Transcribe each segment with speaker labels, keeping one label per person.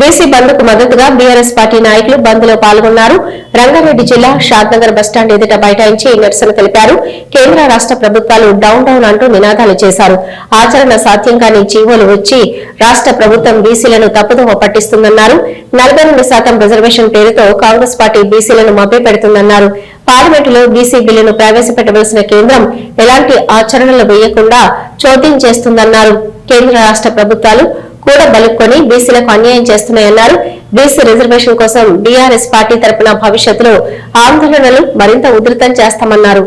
Speaker 1: BC బంద్కు మద్దతుగా BRS party నాయకులు బంద్ లో పాల్గొన్నారు. రంగారెడ్డి జిల్లా షాద్నగర్ బస్టాండ్ ఎదుట బైఠాయించి నిరసన తెలిపారు. కేంద్ర రాష్ట్ర ప్రభుత్వాలు డౌన్ డౌన్ అంటూ నినాదాలు చేశారు. ఆచరణ సాధ్యం కాని జీవోలు వచ్చి రాష్ట్ర ప్రభుత్వం బీసీలను తప్పుదోవ పట్టిస్తుందన్నారు. 42% రిజర్వేషన్ పేరుతో కాంగ్రెస్ పార్టీ బీసీలను మభ్యపెడుతుందన్నారు. పార్లమెంటులో బీసీ బిల్లును ప్రవేశపెట్టవలసిన కేంద్రం ఎలాంటి ఆచరణలు వేయకుండా చోద్యం చేస్తుందన్నారు. కేంద్ర రాష్ట్ర ప్రభుత్వాలు కూడా బలుక్కొని బీసీలకు అన్యాయం చేస్తున్నాయన్నారు. బీసీ రిజర్వేషన్ కోసం బీఆర్ఎస్ పార్టీ తరపున భవిష్యత్తులో ఆందోళనలు మరింత ఉధృతం చేస్తామన్నారు.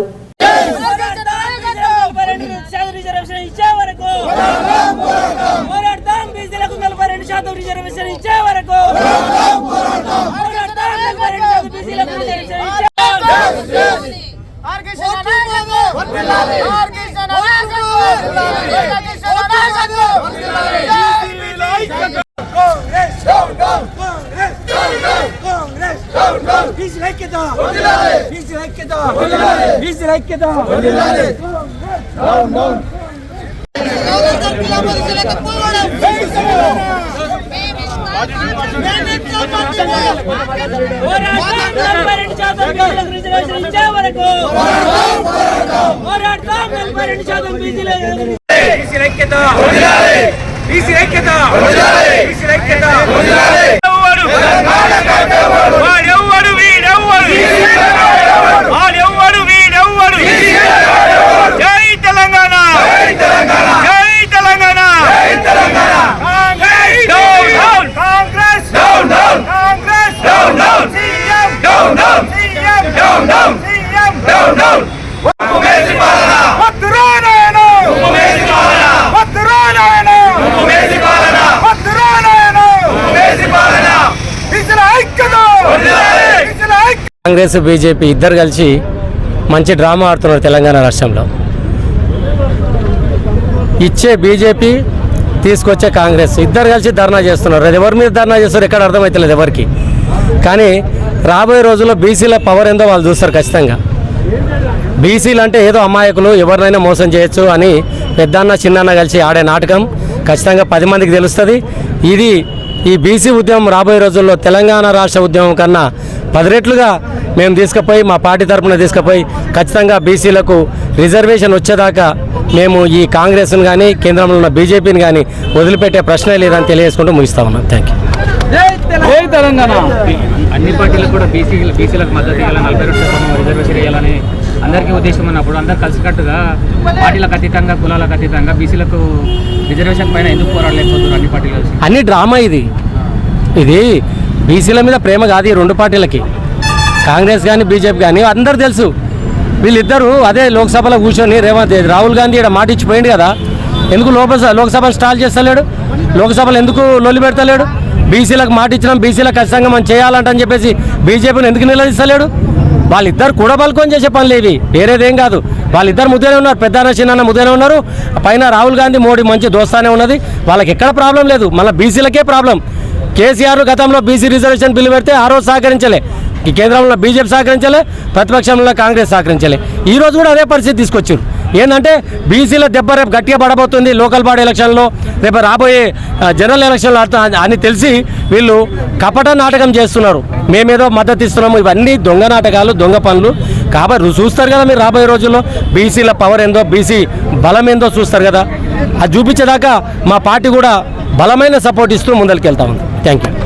Speaker 2: కాంగ్రెస్ బీజేపీ ఇద్దరు కలిసి మంచి డ్రామా ఆడుతున్నారు. తెలంగాణ రాష్ట్రంలో ఇచ్చే బీజేపీ, తీసుకొచ్చే కాంగ్రెస్ ఇద్దరు కలిసి ధర్నా చేస్తున్నారు. అది ఎవరి మీద ధర్నా చేస్తారు ఎక్కడ అర్థమవుతలేదు ఎవరికి. కానీ రాబోయే రోజుల్లో బీసీల పవర్ ఏందో వాళ్ళు చూస్తారు ఖచ్చితంగా. బీసీలు అంటే ఏదో అమాయకులు, ఎవరినైనా మోసం చేయొచ్చు అని పెద్దన్న చిన్నన్న కలిసి ఆడే నాటకం ఖచ్చితంగా 10 మందికి తెలుస్తుంది. ఈ బీసీ ఉద్యమం రాబోయే రోజుల్లో తెలంగాణ రాష్ట్ర ఉద్యమం కన్నా 10 రెట్లుగా మేము తీసుకుపోయి మా పార్టీ తరఫున తీసుకుపోయి ఖచ్చితంగా బీసీలకు రిజర్వేషన్ వచ్చేదాకా మేము ఈ కాంగ్రెస్ను కానీ కేంద్రంలో ఉన్న బీజేపీని కానీ వదిలిపెట్టే ప్రశ్నే లేదని తెలియజేసుకుంటూ ముగిస్తా ఉన్నాం. Thank you.
Speaker 3: తెలంగాణ అన్ని పార్టీలకు కూడా బీసీలకు మద్దతు ఇవ్వాలని 42% రిజర్వేషన్ ఇవ్వాలని అందరికీ ఉద్దేశం ఉన్నప్పుడు అందరు కలిసికట్టుగా పార్టీలకు అతీతంగా కులాలకు అతీతంగా బీసీలకు రిజర్వేషన్ పైన ఎందుకు పోరాడలేకపోతున్నారు అన్ని పార్టీలు?
Speaker 2: అన్ని డ్రామా ఇది బీసీల మీద ప్రేమ కాదు ఈ రెండు పార్టీలకి, కాంగ్రెస్ కానీ బీజేపీ కానీ. అందరు తెలుసు వీళ్ళిద్దరూ అదే లోక్సభలో కూర్చొని రాహుల్ గాంధీ ఇక్కడ మాట ఇచ్చిపోయింది కదా, ఎందుకు లోక్సభను స్టాల్ చేస్తలేడు? లోక్సభలో ఎందుకు లొల్లి పెడతలేడు? బీసీలకు మాట ఇచ్చినాం, బీసీలకు ఖచ్చితంగా మనం చేయాలంటని చెప్పేసి బీజేపీని ఎందుకు నిలదీస్తలేడు? వాళ్ళిద్దరు కూడా బల్కొని చేసే పనులు ఇవి, వేరేదేం కాదు. వాళ్ళిద్దరు ముద్దనే ఉన్నారు, పెద్దన్న చిన్న ముద్దనే ఉన్నారు. పైన రాహుల్ గాంధీ మోడీ మంచి దోస్తానే ఉన్నది. వాళ్ళకి ఎక్కడ ప్రాబ్లం లేదు, మళ్ళీ బీసీలకే ప్రాబ్లం. కేసీఆర్ గతంలో బీసీ రిజర్వేషన్ బిల్లు పెడితే ఆ రోజు సహకరించలే, ఈ కేంద్రంలో బీజేపీ సహకరించలే, ప్రతిపక్షంలో కాంగ్రెస్ సహకరించలే. ఈరోజు కూడా అదే పరిస్థితి తీసుకొచ్చారు. ఏంటంటే బీసీల దెబ్బ రేపు గట్టిగా పడబోతుంది లోకల్ బాడీ ఎలక్షన్లో, రేపు రాబోయే జనరల్ ఎలక్షన్లో అని తెలిసి వీళ్ళు కపట నాటకం చేస్తున్నారు. మేమేదో మద్దతు ఇస్తున్నాము. ఇవన్నీ దొంగ నాటకాలు, దొంగ పనులు. కాబట్టి చూస్తారు కదా మీరు రాబోయే రోజుల్లో బీసీల పవర్ ఏందో, బీసీ బలం ఏందో చూస్తారు కదా. అది చూపించేదాకా మా పార్టీ కూడా బలమైన సపోర్ట్ ఇస్తూ ముందరికి వెళ్తా ఉంది. Thank you.